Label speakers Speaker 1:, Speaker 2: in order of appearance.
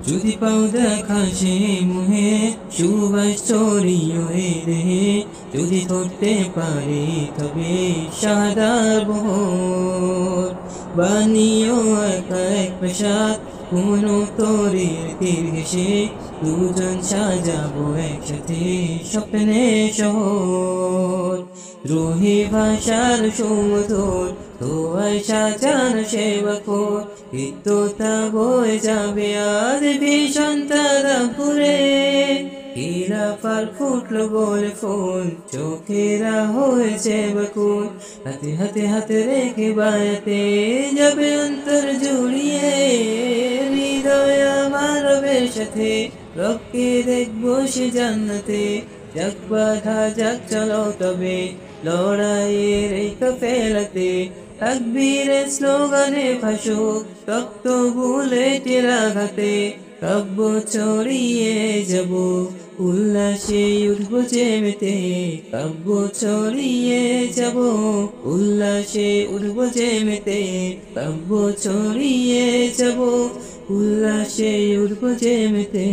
Speaker 1: যদি পাও দেখা সে মুহে সুবাস ছড়িয়ে দেহে যদি ধরতে পারি তবে সাদার বহর বানিও এক এক পেশাদ কোনো তরির তীর ঘেসে দুজন সাজাবো একসাথে স্বপ্নে শহর রোহি ভাষার সুমধুর তোয়াই সাজান সেবকর ইত্যতা বয়ে যাবে আজ ভীষণ তারাপুরে হীরা ফাল ফুটলো বলে ফুল চোখেরা হয়েছে বকুল হাতে হাতে হাতে রেখে বায়াতে যাবে অন্তর জুড়িয়ে হৃদয় আমার রবের সাথে রবকে দেখবো সে জান্নাতে যাক বাধা যাক চলো তবে লড়াইয়ের এই কাফেলাতে তাকবীরের স্লোগানে ভাসুক রক্ত বুলেটের আঘাতে কাব্য ছড়িয়ে যাব উল্লাসে উঠবো জেমেতে কাব্য ছড়িয়ে যাব উল্লাসে উঠবো জেমেতে কাব্য ছড়িয়ে যাব উল্লাসে উঠবো জেমেতে।